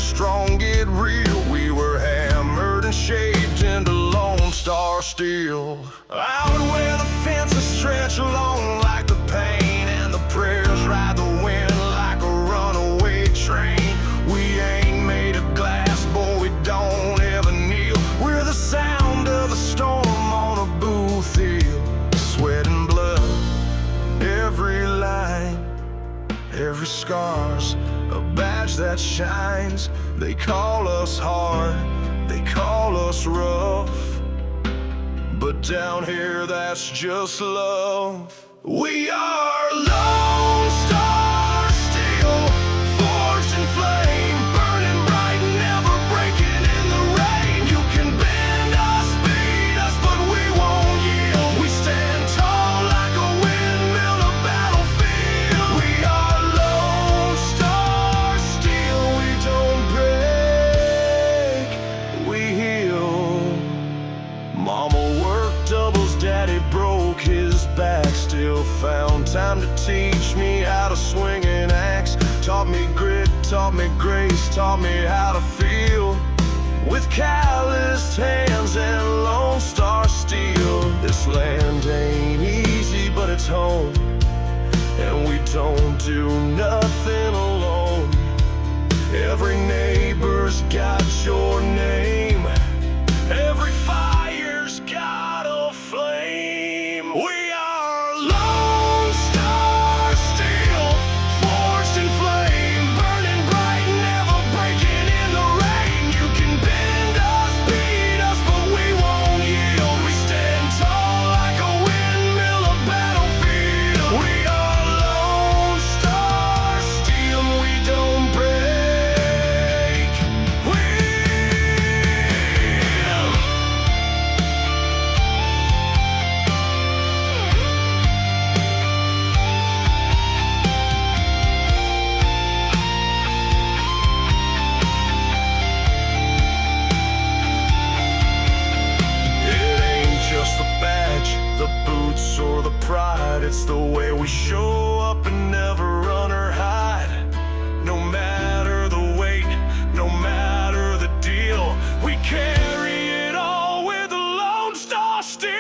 the strong get real. We were hammered and shaped into Lone Star steel. Out where the fences stretch along like the pain, and the prayers ride the wind like a runaway train. We ain't made of glass, boy, we don't ever kneel. We're the sound of a storm on a booth heel. Sweat and blood, every line, every scar's a badge that shines. They call us hard, they call us rough, but down here that's just love. We are Lone Star steel, forged in flame, burning bright, never breaking in the rain. You can bend us, beat us, but we won't yield. We stand tall like a windmill, a battlefield. We are Lone Star steel, we don't break, we heal. Mama worked doubles, daddy broke his back, still found time to teach me how to swing an axe. Taught me grit, taught me grace, taught me how to feel with calloused hands and Lone Star steel. This land ain't easy, but it's home, and we don't do nothing alone. Every neighbor's got your name, every fire's got a flame. We are Lone Star steel, forged in flame, burning bright, never breaking in the rain. You can bend us, beat us, but we won't yield. We stand tall like a windmill, a battlefield. We are Lone Star steel, we don't break, we the boots or the pride, it's the way we show up and never run or hide. No matter the weight, no matter the deal, we carry it all with a Lone Star steel.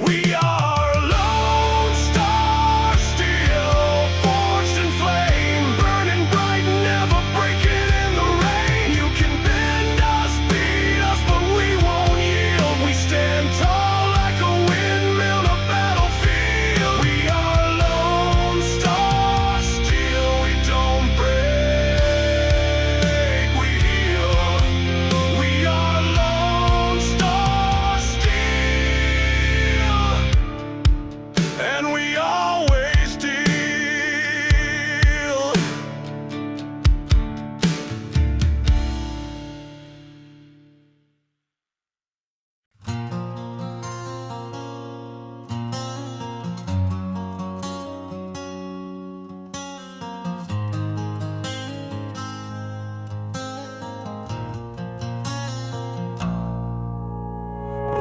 We are Lone Star steel, forged in flame, burning bright, never breaking in the rain. You can bend us, beat us, but we won't yield. We stand tall like a windmill, a battlefield. We are Lone Star steel, we don't break, we heal. We are Lone Star steel, and we always deal.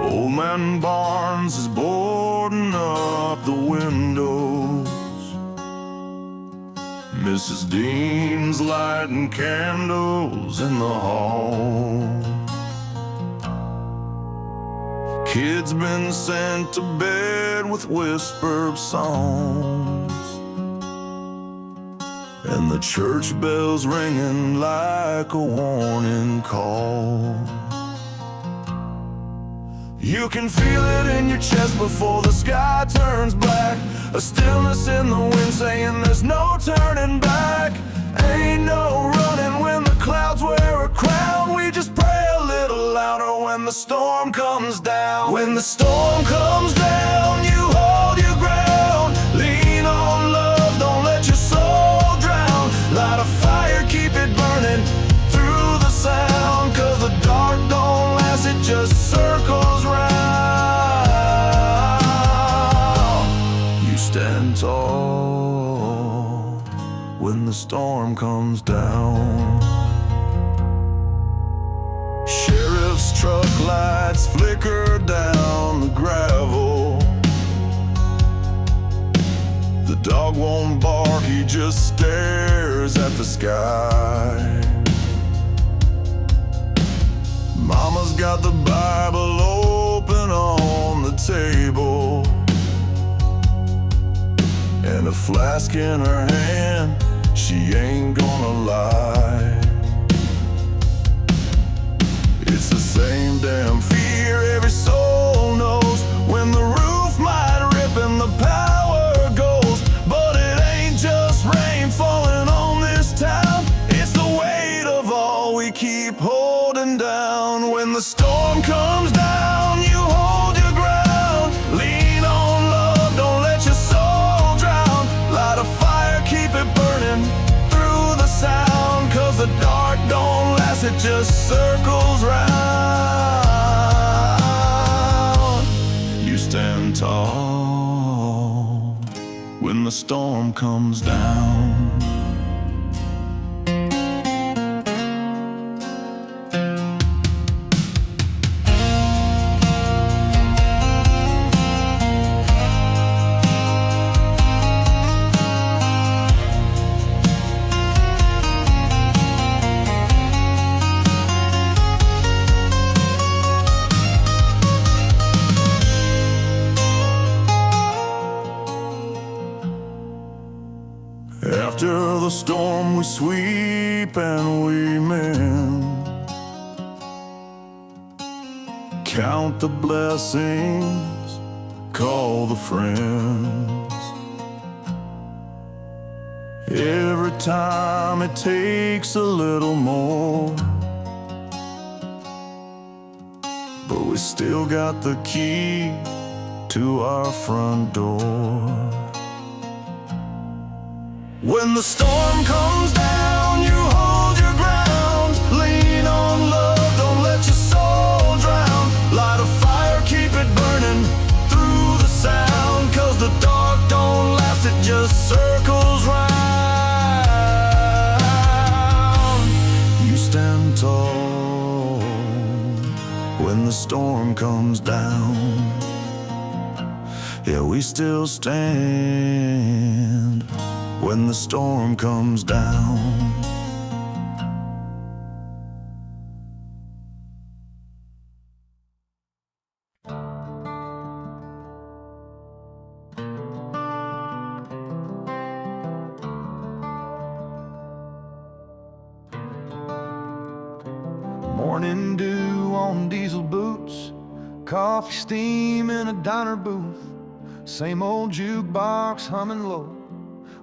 Old man Barnes is boarding up the windows. Mrs. Dean's lighting candles in the hall. Kids been sent to bed with whispered songs, and the church bells ringing like a warning call. You can feel it in your chest before the sky turns black, a stillness in the wind saying there's no turning back. Ain't no running when the clouds wear a crown. We just pray a little louder when the storm comes down. When the storm comes down, you hold your ground. Lean on love, don't let your soul drown. Light a fire, keep it burning through the sound, 'cause the dark don't last, it just circles round. You stand tall when the storm comes down. Sheriff's truck lights flicker down the gravel. The dog won't bark, he just stares stares at the sky. Mama's got the Bible open on the table, and a flask in her hand, she ain't gonna lie. It's the same damn fear every soul knows, when the roof might rip and the power goes. But it ain't just rain falling on this town, it's the weight of all we keep holding down. When the storm comes down, you hold your ground. Lean on love, don't let your soul drown. Light a fire, keep it burning through the sound, 'cause the dark don't last, it just circles round. You stand tall when the storm comes down. After the storm we sweep and we mend, count the blessings, call the friends. Every time it takes a little more, but we still got the key to our front door. When the storm comes down, you hold your ground. Lean on love, don't let your soul drown. Light a fire, keep it burning through the sound, 'cause the dark don't last, it just circles round. You stand tall when the storm comes down. Yeah, we still stand when the storm comes down. Morning dew on diesel boots, coffee steam in a diner booth, same old jukebox humming low,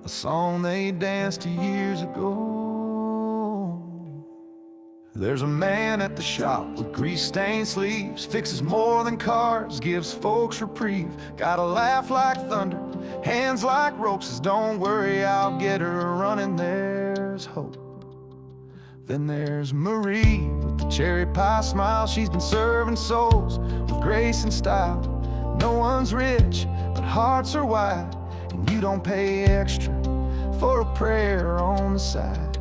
a song they danced to years ago. There's a man at the shop with grease-stained sleeves, fixes more than cars, gives folks reprieve. Got a laugh like thunder, hands like ropes, says don't worry, I'll get her running, there's hope. Then there's Marie with the cherry pie smile, she's been serving souls with grace and style. No one's rich, but hearts are wide, and you don't pay extra for a prayer on the side.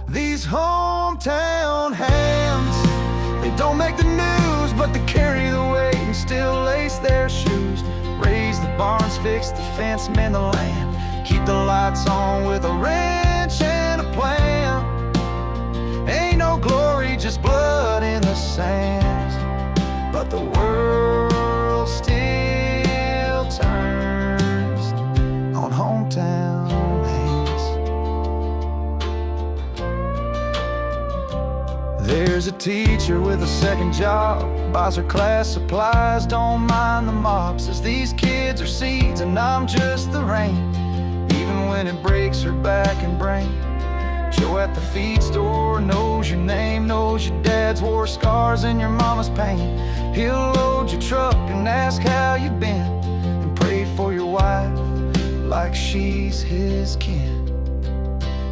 These hometown hands, they don't make the news, but they carry the weight and still lace their shoes. Raise the barns, fix the fence, mend the land, keep the lights on with a wrench and a plan. Ain't no glory, just blood in the sands, but the world still turns on hometown hands. There's a teacher with a second job, buys her class supplies, don't mind the mob, says these kids are seeds and I'm just the rain, even when it breaks her back and brain. Joe at the feed store knows your name, knows your dad's war scars and your mama's pain. He'll load your truck and ask how you been, and pray for your wife like she's his kin.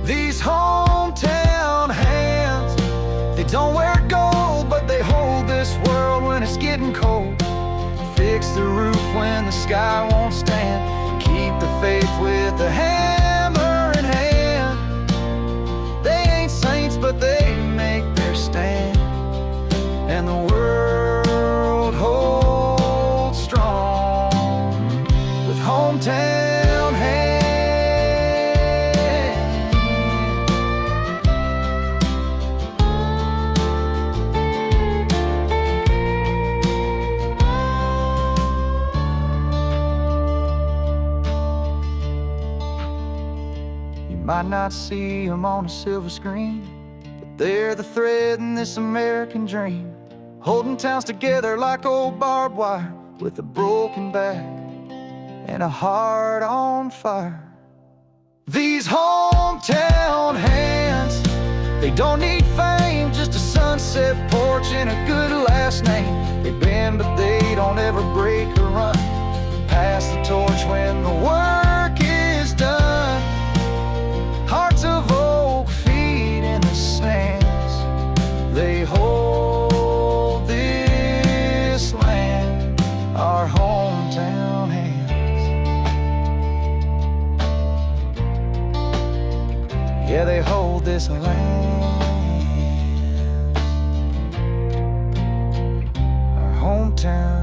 These hometown hands, they don't wear gold, but they hold this world when it's getting cold. Fix the roof when the sky won't stand, keep the faith with the hammer in hand. They ain't saints, but they make their stand, and the world holds strong with hometown hands. might not see them on a silver screen, but they're the thread in this American dream, holding towns together like old barbed wire, with a broken back and a heart on fire. These hometown hands, they don't need fame, just a sunset porch and a good last name. They bend but they don't ever break or run, pass the torch when the work is done. Hearts of oak, feet in the sands, they hold this land, our hometown hands. Yeah, they hold this land, our hometown.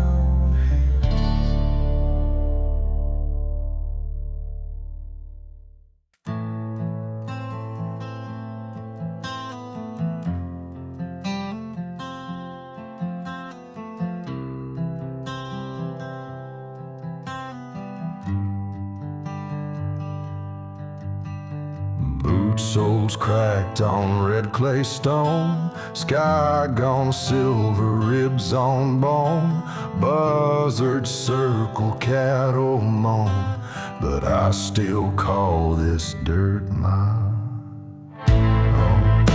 Boot soles cracked on red clay stone, sky gone silver, ribs on bone. Buzzards circle, cattle moan, but I still call this dirt my home.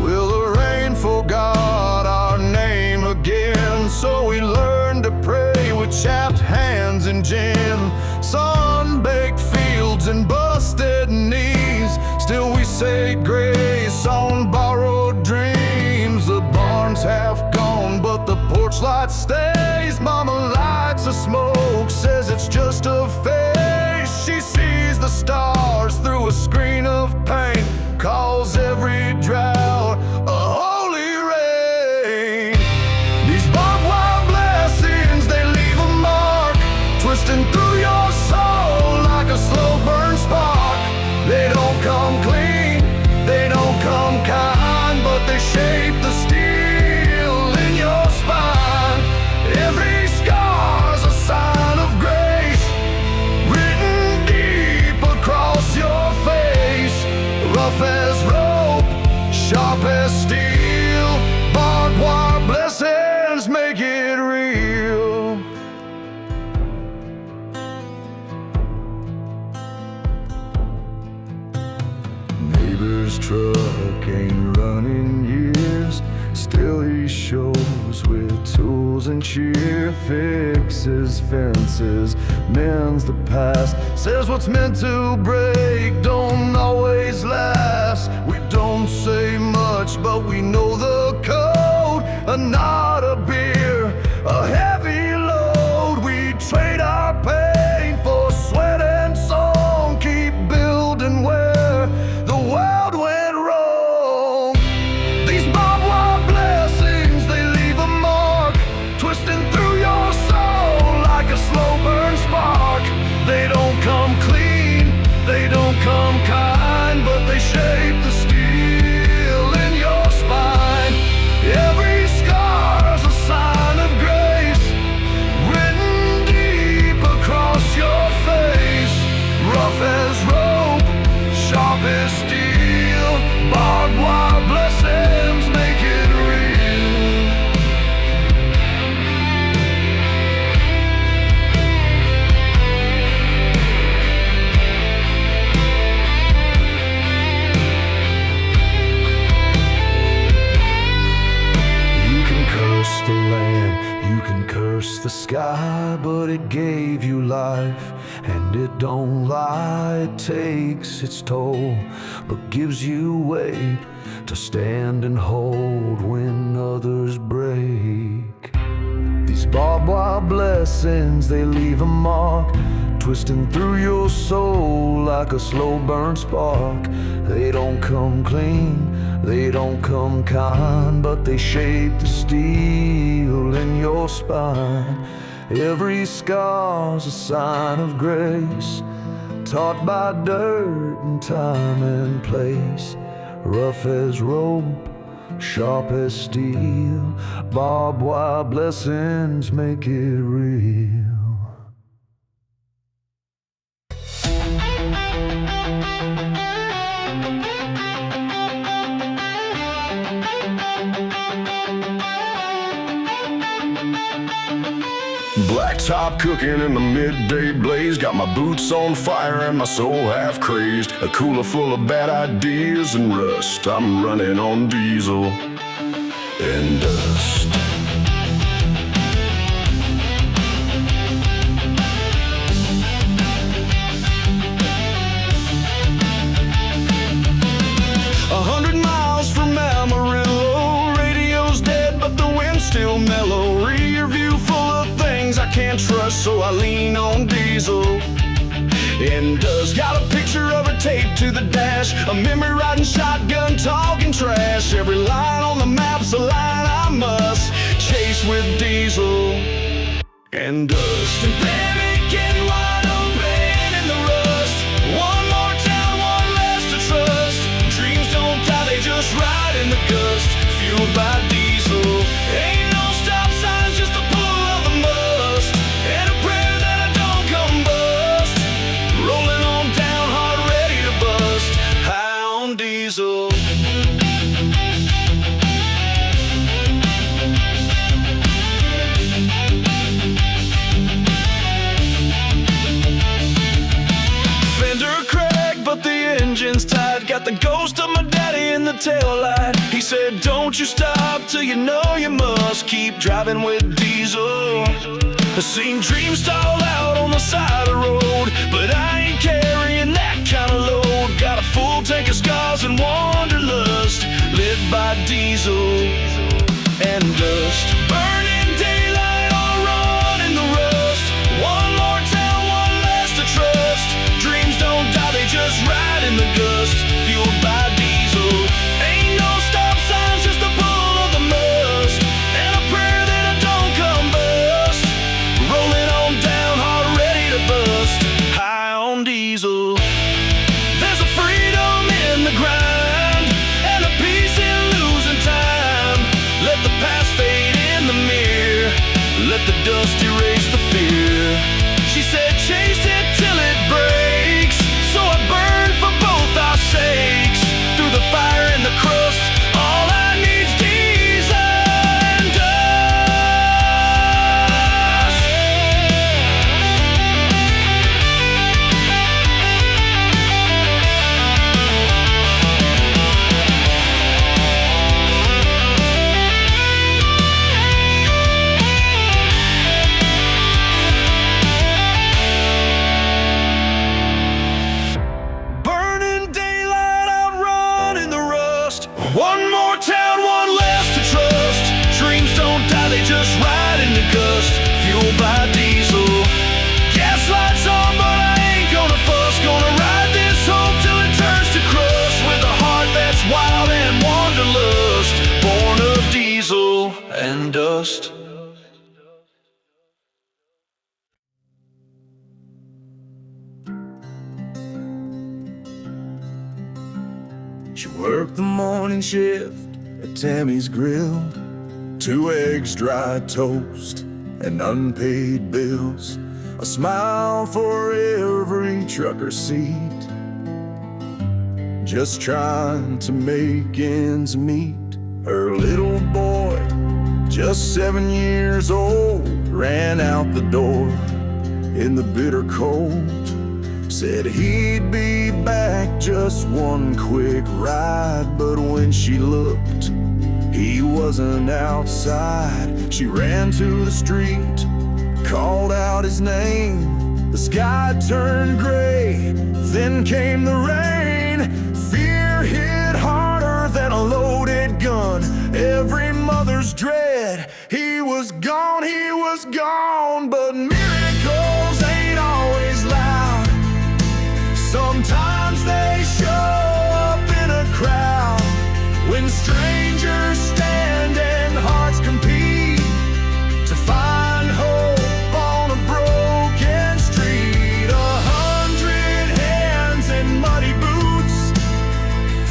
Well, the rain forgot our name again, so we learned to pray with chapped hands and gin. Sun-baked fields and busted knees, still we say grace on borrowed dreams. The barn's half gone, but the porch light stays. Mama lights a smoke, says it's just a phase. She sees the stars through a screen of paint, calls every drought a holy rain. These barbed wire blessings, they leave a mark, twisting through your soul like a slow burn spark. They don't come clean, they don't come kind, but they shape the steel in your spine. Every scar's a sign of grace, written deep across your face. Rough as rope, sharp as steel, barbed wire blessings make it real. Neighbor's truck ain't running years, still he shows with tools and cheer. Fixes fences, mends the past, says what's meant to break don't always last. We don't say much, but we know the code. A knot of beer, a heavy load. We trade our pain for sweat and song, keep building where the world went wrong. These barbed wire blessings, they leave a mark, twisting through your soul like a slow burn spark. They don't come clean, they don't come kind, but they shape the steel in your spine. Every scar's a sign of grace, written deep across your face. Rough as rope, sharp as steel, barbed wire blessings make it real. You can curse the land, you can curse the sky, but it gave you life, and it don't lie. It takes its toll, but gives you weight to stand and hold when others break. These barbed wire blessings, they leave a mark, twisting through your soul like a slow burn spark. They don't come clean, they don't come kind, but they shape the steel in your spine. Every scar's a sign of grace, taught by dirt and time and place. Rough as rope, sharp as steel, barbed wire blessings make it real. pot cooking in the midday blaze. Got my boots on fire and my soul half crazed. A cooler full of bad ideas and rust. I'm running on diesel and dust. Still mellow, rear view full of things I can't trust, so I lean on diesel and dust. Got a picture of her taped to the dash, a memory riding shotgun, talking trash. Every line on the map's a line I must chase with diesel and dust. And baby, getting wide open in the rust. One more town, one less to trust. Dreams don't die, they just ride in the gust, fueled by diesel. Ain't no stop signs, just the pull of the must, and a prayer that I don't combust. Rolling on down hard, ready to bust, high on diesel. Fender cracked, but the engine's tight. Got the ghost of my daddy in the taillight. He said, don't you stop till you know you must. Keep driving with diesel. I've seen dreams stalled out on the side of the road, but I ain't carrying that kind of load. Got a full tank of scars and wanderlust, lit by diesel and dust. Burning daylight, all run in the rust. One more town, one less to trust. Dreams don't die, they just ride in the gust, fueled by diesel. Ain't no stop signs, just the pull of the must, and a prayer that I don't combust. Rolling on down hard, ready to bust, high on diesel. There's a freedom in the grind, and a peace in losing time. Let the past fade in the mirror, let the dust erase the fear. She said chase it till it breaks, so I burn for both our sakes. Through the fire and the crust, all I need's diesel and dust. Burning daylight, outrun in the rust. One more town, one less to trust. Dreams don't die, they just ride in the gust, fueled by diesel. Gas lights on, but I ain't gonna fuss. Gonna ride this hope till it turns to crust, with a heart that's wild and wanderlust, born of diesel and dust. She worked the morning shift at Tammy's Grill. 2 eggs, dry toast, and unpaid bills. A smile for every trucker seat. Just trying to make ends meet. Her little boy, just 7 years old, ran out the door in the bitter cold. Said he'd be back, just one quick ride. But when she looked, he wasn't outside. She ran to the street, called out his name. The sky turned gray, then came the rain. Fear hit harder than a loaded gun, every mother's dread. He was gone, but miracles ain't always loud. Sometimes they show up in a crowd, when strangers stand and hearts compete to find hope on a broken street. 100 hands in muddy boots,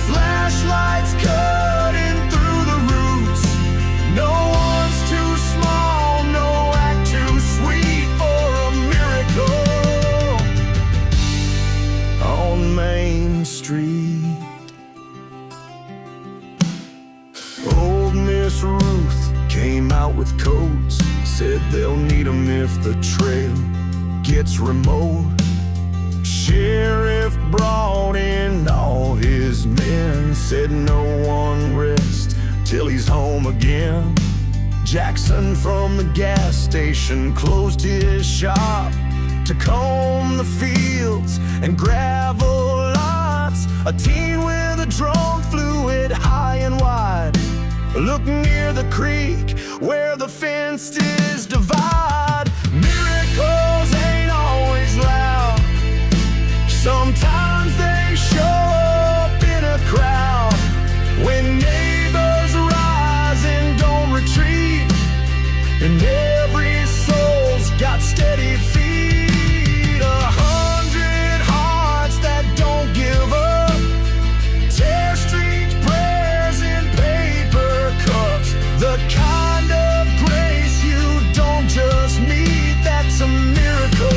flashlights cutting through the roots. No one's too small, no act too sweet for him if the trail gets remote. Sheriff brought in all his men, said no one rest till he's home again. Jackson from the gas station closed his shop to comb the fields and gravel lots. A teen with a drone flew it high and wide. Look near the creek where the fenced is divide. Miracles ain't always loud. Sometimes they show up in a crowd. When neighbors rise and don't retreat, and every soul's got steady feet. 100 hearts that don't give up, tear streets, prayers in paper cups. The kind of grace you don't just meet, that's a miracle.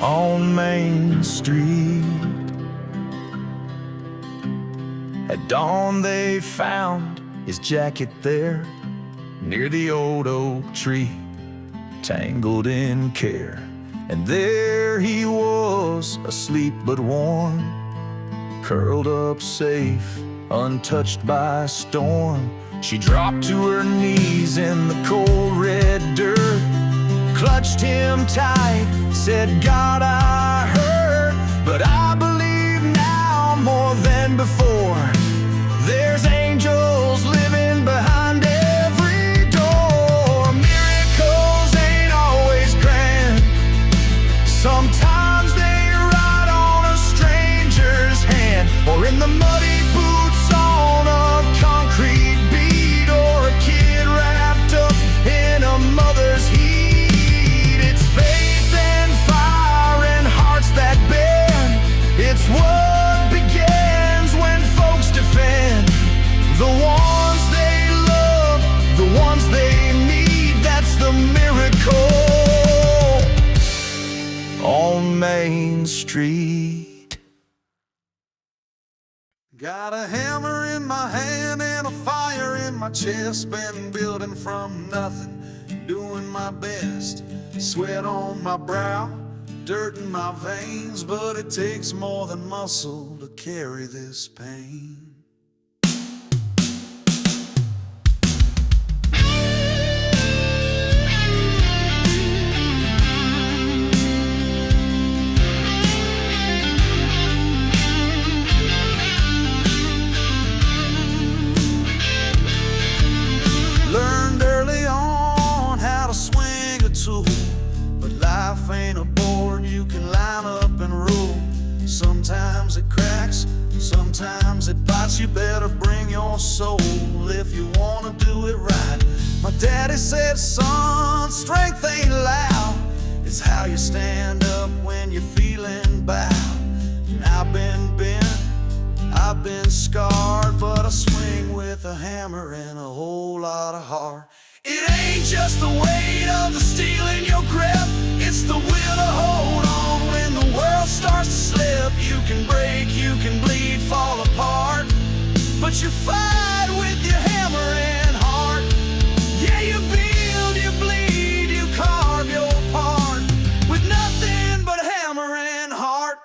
On Main Street at dawn they found his jacket there near the old oak tree, tangled in care. And there he was, asleep but warm, curled up safe, untouched by storm. She dropped to her knees in the cold red dirt, clutched him tight, said, God, I heard, but I believe now more than before. There's angels living behind every door. Miracles ain't always grand. Sometimes they ride on a stranger's hand, or in the muddy boots on a concrete beat, or a kid wrapped up in a mother's heat. It's faith and fire and hearts that bend. It's what begins when folks defend the ones they love, the ones they need. That's the miracle on Main Street. Got a hammer in my hand and a fire in my chest. Been building from nothing, doing my best. Sweat on my brow, dirt in my veins, but it takes more than muscle to carry this pain. Learned early on how to swing a tool, but life ain't a board you can line up and rule. Sometimes it cracks, sometimes it bites. You better bring your soul if you wanna do it right. My daddy said, son, strength ain't loud, it's how you stand up when you're feeling bowed. And I've been bent, I've been scarred, but I swing with a hammer and a whole lot of heart. It ain't just the weight of the steel in your grip, it's the will to hold on when the world starts to slip. You can break, you can bleed, fall apart, but you fight with your hammer and heart. Yeah, you build, you bleed, you carve your part with nothing but hammer and heart.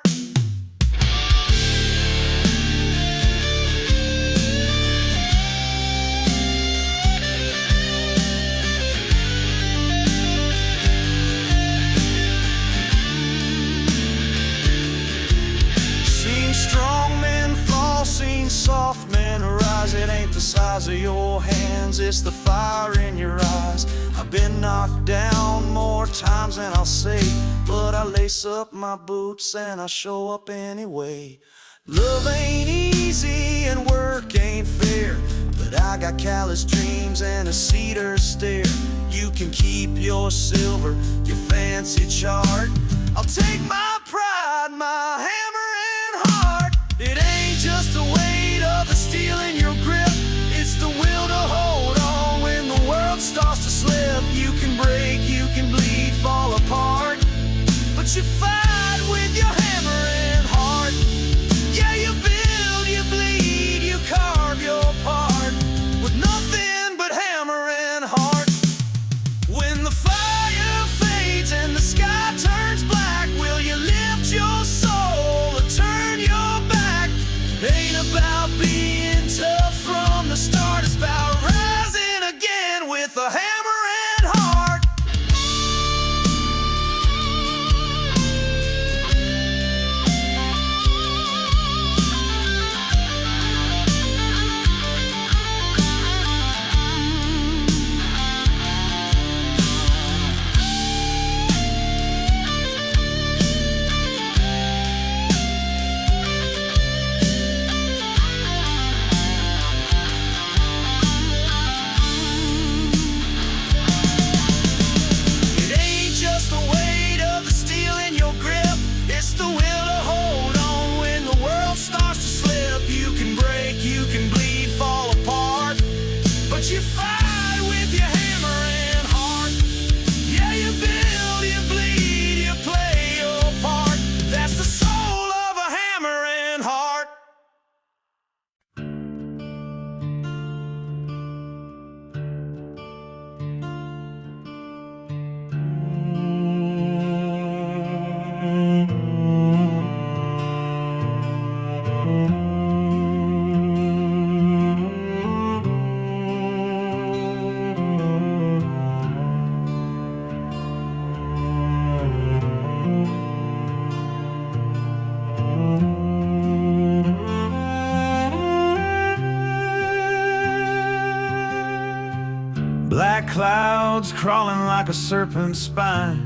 Strong men fall, seen soft men rise. It ain't the size of your hands, it's the fire in your eyes. I've been knocked down more times than I'll say, but I lace up my boots and I show up anyway. Love ain't easy and work ain't fair, but I got callous dreams and a cedar stare. You can keep your silver, your fancy chart. I'll take my pride, my hammer and heart. It ain't just the weight of the steel in your grip, it's the will to hold on when the world starts to slip. You can break, you can bleed, fall apart, but you fight with your hammer and heart. Yeah, you build, you bleed, you carve your part with nothing but hammer and heart. clouds crawling like a serpent's spine,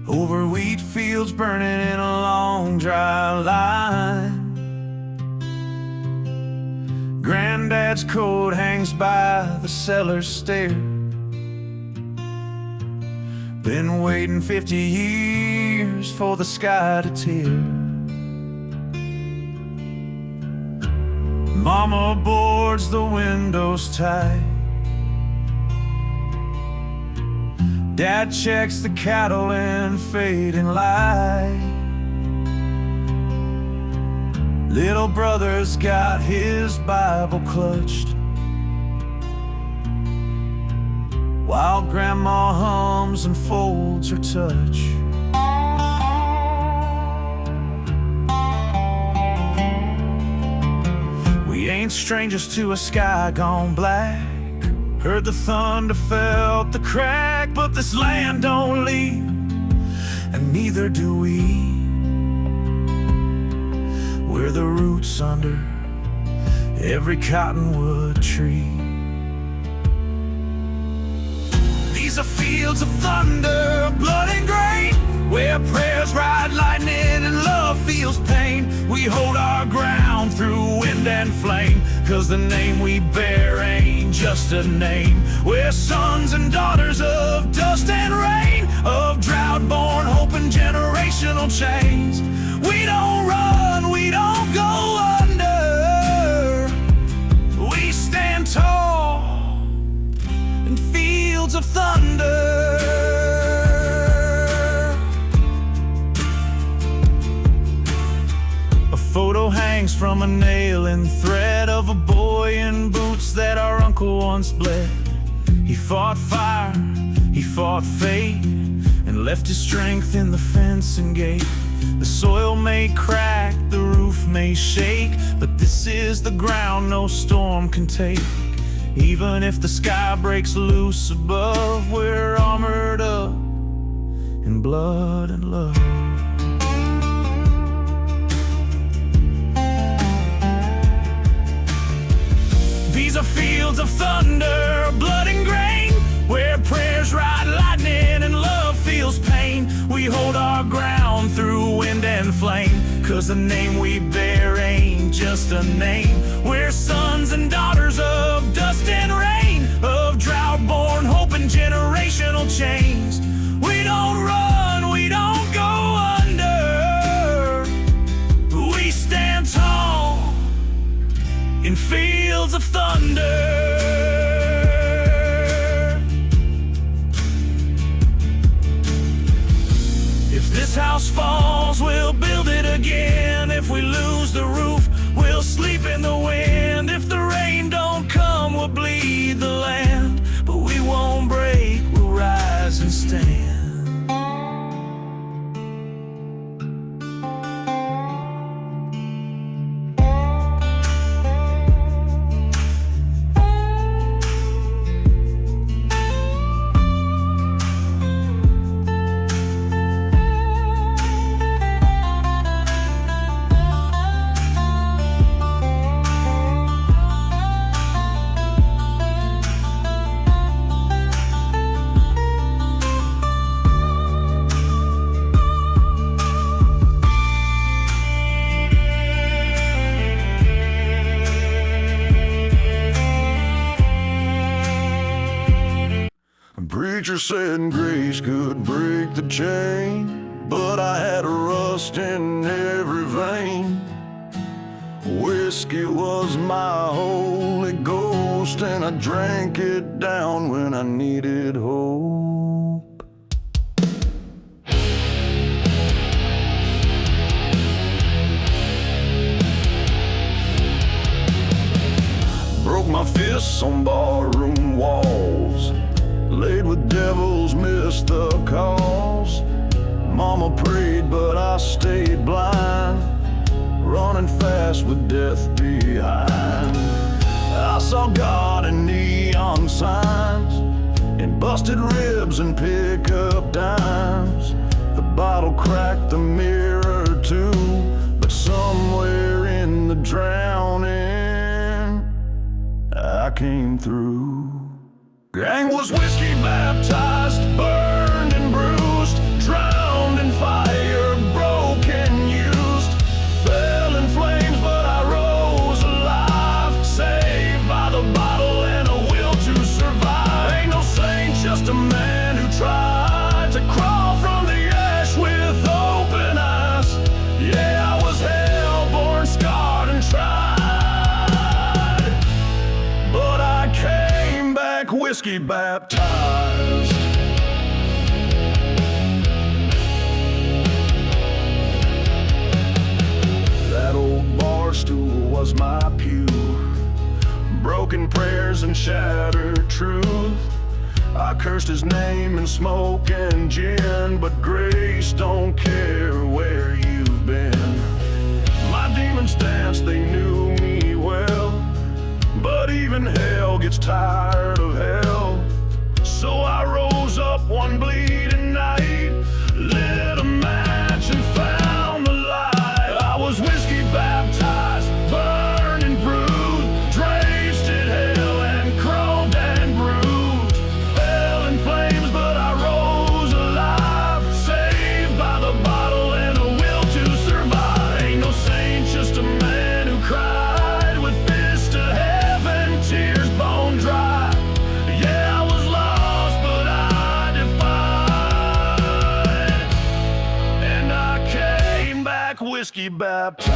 over wheat fields burning in a long dry line. Granddad's coat hangs by the cellar stair, been waiting 50 years for the sky to tear. Mama boards the windows tight, Dad checks the cattle in fading light. Little brother's got his Bible clutched, while Grandma hums and folds her touch. We ain't strangers to a sky gone black, heard the thunder, felt the crack, but this land don't leave, and neither do we. We're the roots under every cottonwood tree. These are fields of thunder, blood and grain, where prayers ride lightning and love feels pain. We hold our ground through wind and flame, 'cause the name we bear ain't just a name. We're sons and daughters of dust and rain, of drought-born hope and generational chains. We don't run, we don't go under, we stand tall in fields of thunder. A photo hangs from a nail and thread of a boy in boots that our uncle once bled. He fought fire, he fought fate, and left his strength in the fence and gate. The soil may crack, the roof may shake, but this is the ground no storm can take. Even if the sky breaks loose above, we're armored up in blood and love. These are fields of thunder, blood and grain, where prayers ride lightning and love feels pain. We hold our ground through wind and flame, 'cause the name we bear ain't just a name. We're sons and daughters of dust and rain, of drought-born hope and generational chains. We don't run, we don't go under, we stand tall in fields of thunder. If this house falls, we'll build it again. If we lose the roof, we'll sleep in the wind. If the rain don't come, we'll bleed the land, but we won't break, we'll rise and stand. Preacher said grace could break the chain, but I had a rust in every vein. Whiskey was my Holy Ghost, and I drank it down when I needed hope. Broke my fists on barroom walls, laid with devils, missed the calls. Mama prayed, but I stayed blind, running fast with death behind. I saw God in neon signs, in busted ribs and pickup dimes. The bottle cracked the mirror too, but somewhere in the drowning, I came through. Gang was whiskey baptized, burned and bruised, drowned in fire, broken, used, fell in flames, but I rose alive, saved by the bottle and a will to survive. Ain't no saint, just a man who tried to crawl from the ash with open eyes. Yeah, I was hell-born, scarred and tried, but I came back whiskey baptized. That old bar stool was my pew, broken prayers and shattered truth. I cursed his name in smoke and gin, but grace don't care where you've been. My demons danced, they knew me well, but even hell gets tired of hell. So I rose up one bleeding night, lit a match and found the light. I was whiskey baptized, burned and bruised, drenched in hell and crawled and bruised, fell in flames but I rose alive, saved by the bottle and a will to survive. Ain't no saint, just a man who cried with fists to heaven, tears bone dry. Yeah, I was lost but I defied, and I came back whiskey baptized.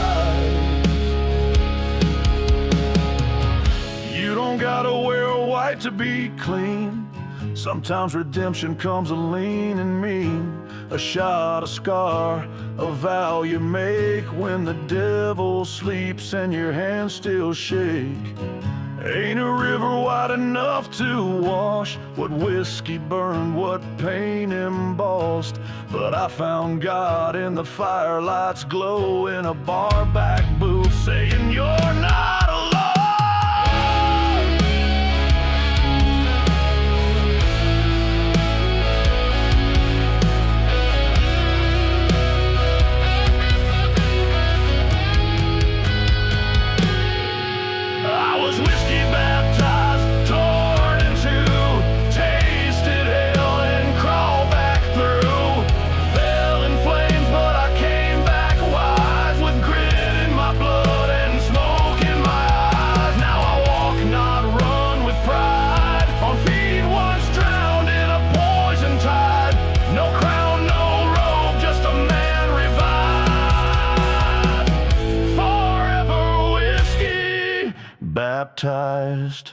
You don't gotta wear white to be clean. Sometimes redemption comes a lean and mean, a shot, a scar, a vow you make when the devil sleeps and your hands still shake. Ain't a river wide enough to wash what whiskey burned, what pain embossed. But I found God in the firelight's glow in a bar back booth, saying you're not alone. I was whiskey baptized, torn in two, tasted hell and crawled back through, fell in flames but I came back wise, with grit in my blood and smoke in my eyes. Now I walk, not run, with pride, on feet once drowned in a poison tide. No crown, no robe, just a man revived, forever whiskey baptized.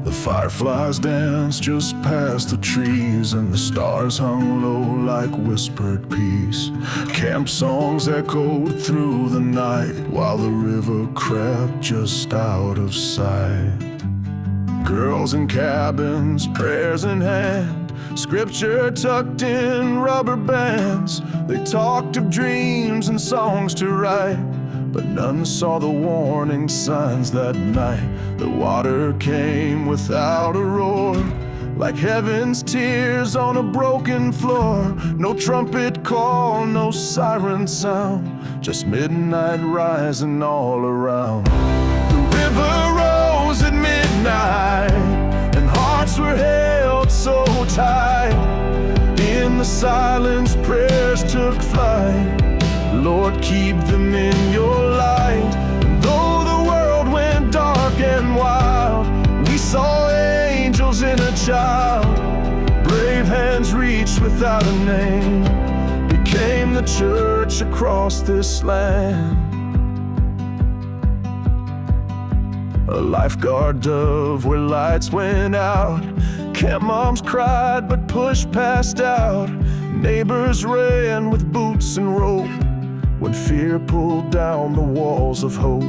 The fireflies danced just past the trees, and the stars hung low like whispered peace. Camp songs echoed through the night, while the river crept just out of sight. Girls in cabins, prayers in hand, scripture tucked in rubber bands. They talked of dreams and songs to write, but none saw the warning signs that night. The water came without a roar, like heaven's tears on a broken floor. No trumpet call, no siren sound, just midnight rising all around. The river rose at midnight, and hearts were held so tight. In the silence, prayers took flight. Lord, keep them in your light. And though the world went dark and wild, we saw angels in a child. Brave hands reached without a name, became the church across this land. A lifeguard dove where lights went out. Camp moms cried but pushed past out. Neighbors ran with boots and rope when fear pulled down the walls of hope.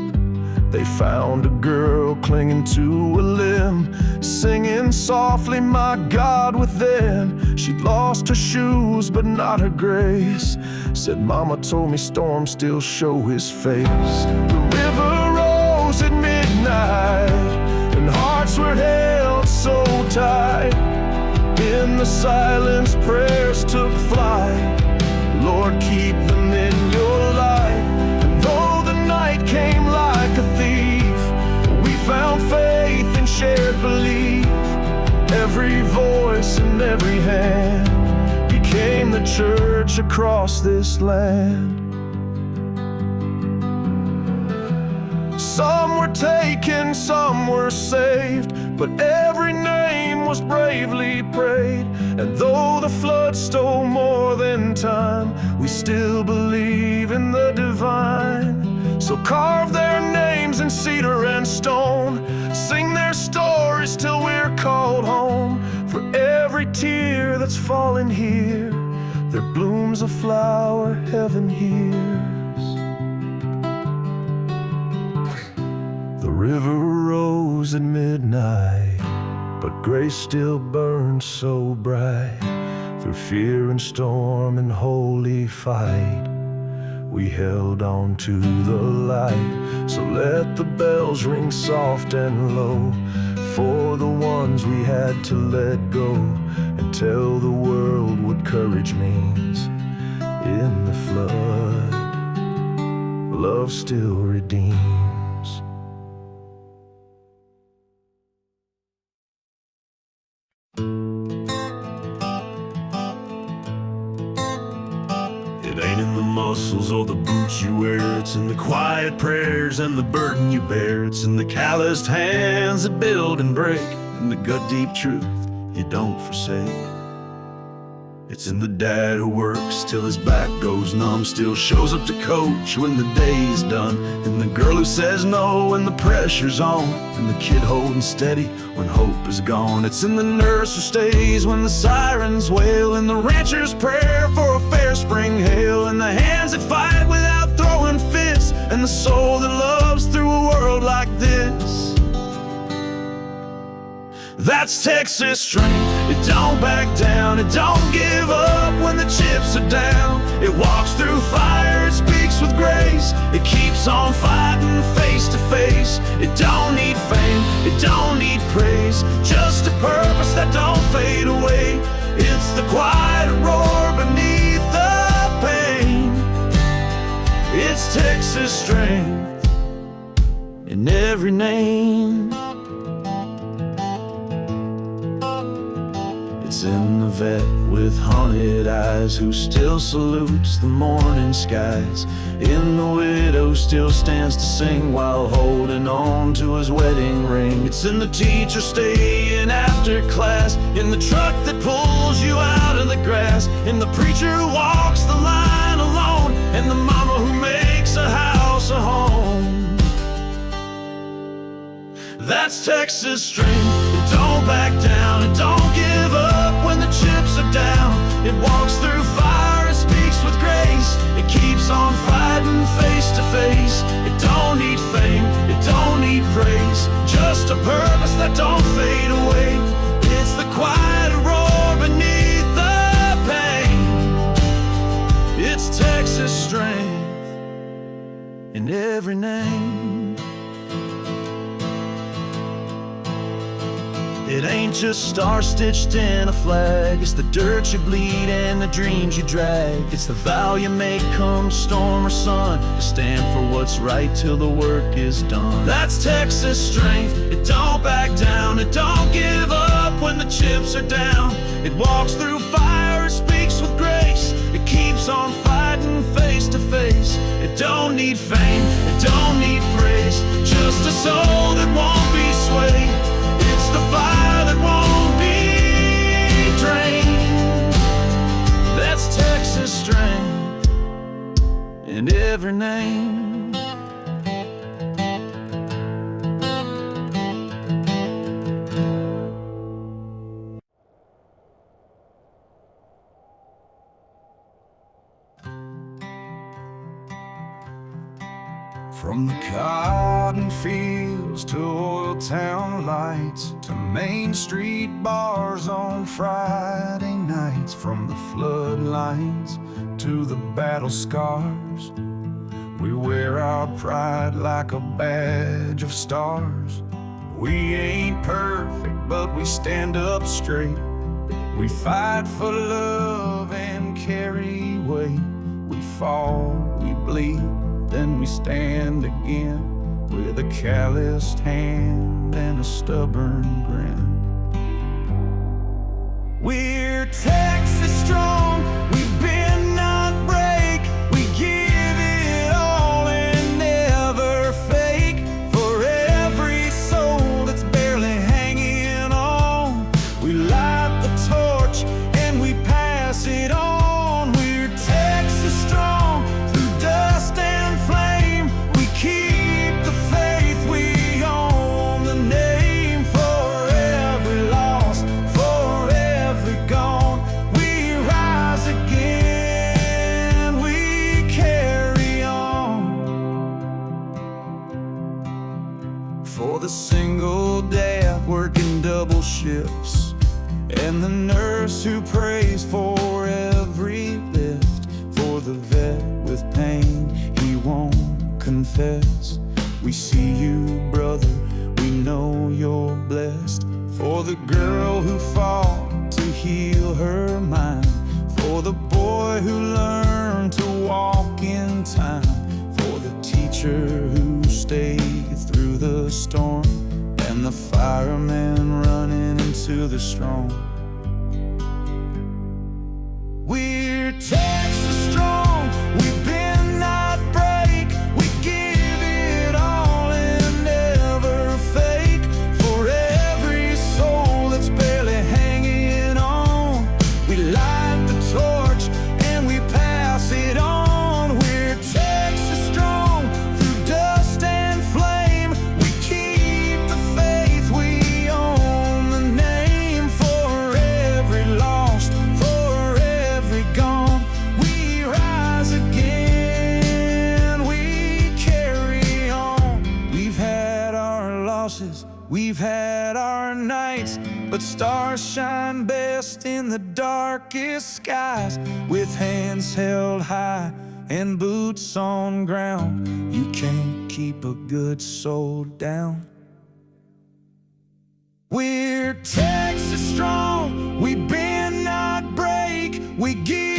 They found a girl clinging to a limb, singing softly, my God within. She'd lost her shoes but not her grace. Said, Mama told me storms still show his face. The river rose at midnight, and hearts were held so tight. In the silence, prayers took flight. Lord, keep them in your light. And though the night came like a thief, we found faith and shared belief. Every voice and every hand became the church across this land. Some were taken, some were saved, but every name was bravely prayed. And though the flood stole more than time, we still believe in the divine. So carve their names in cedar and stone, sing their stories till we're called home. For every tear that's fallen here, there blooms a flower heaven hears. The river rose at midnight, but grace still burns so bright. Through fear and storm and holy fight, we held on to the light. So let the bells ring soft and low for the ones we had to let go, and tell the world what courage means. In the flood, love still redeems. It ain't in the muscles or the boots you wear, it's in the quiet prayers and the burden you bear. It's in the calloused hands that build and break, in the gut-deep truth you don't forsake. It's in the dad who works till his back goes numb, still shows up to coach when the day is done. And the girl who says no when the pressure's on, and the kid holding steady when hope is gone. It's in the nurse who stays when the sirens wail, and the rancher's prayer for a fair spring hail, and the hands that fight without throwing fists, and the soul that loves through a world like this. That's Texas strength. It don't back down, it don't give up when the chips are down. It walks through fire, it speaks with grace. It keeps on fighting face to face. It don't need fame, it don't need praise, just a purpose that don't fade away. It's the quiet roar beneath the pain. It's Texas strength in every name. It's in the vet with haunted eyes who still salutes the morning skies. In the widow still stands to sing while holding on to his wedding ring. It's in the teacher staying after class, in the truck that pulls you out of the grass, in the preacher who walks the line alone, and the mama who makes a house a home. That's Texas strength. It don't back down, it don't give up when the chips are down. It walks through fire, it speaks with grace. It keeps on fighting face to face. It don't need fame, it don't need praise, just a purpose that don't fade away. It's the quiet roar beneath the pain. It's Texas strength in every name. It ain't just star-stitched in a flag, it's the dirt you bleed and the dreams you drag. It's the vow you make come storm or sun, to stand for what's right till the work is done. That's Texas strength. It don't back down, it don't give up when the chips are down. It walks through fire, it speaks with grace. It keeps on fighting face to face. It don't need fame, it don't need praise, just a soul that won't be swayed. It's the fire that won't be drained. That's Texas strength in every name. From the cotton fields to oil town lights, to Main Street bars on Friday nights, from the floodlines to the battle scars, we wear our pride like a badge of stars. We ain't perfect, but we stand up straight. We fight for love and carry weight. We fall, we bleed, then we stand again, with a calloused hand and a stubborn grin. We're Texas strong, we bend not break. We give it all and never fake. For every soul that's barely hanging on, we light the torch and we pass it on. We're Texas strong, through dust and flame. We keep the faith, we own the name. For every lost, for every gone, we rise again, we carry on. For the single dad working double shifts, and the nurse who prays for every lift. For the vet with pain he won't confess, we see you, brother, we know you're blessed. For the girl who fought to heal her mind, for the boy who learned to walk in time, for the teacher who stayed through the storm, and the fireman running into the storm. We're Texas strong, we bend not break. We give it all and never fake. For every soul that's barely hanging on, we light the torch and we pass it on. We're Texas strong, through dust and flame. We keep the faith, we own the name. For every lost, for every gone, we rise again, we carry on. We've had our losses, we've had our nights, but stars shine best in the darkest skies. With hands held high and boots on ground, you can't keep a good soul down. We're Texas strong, we bend not break. We give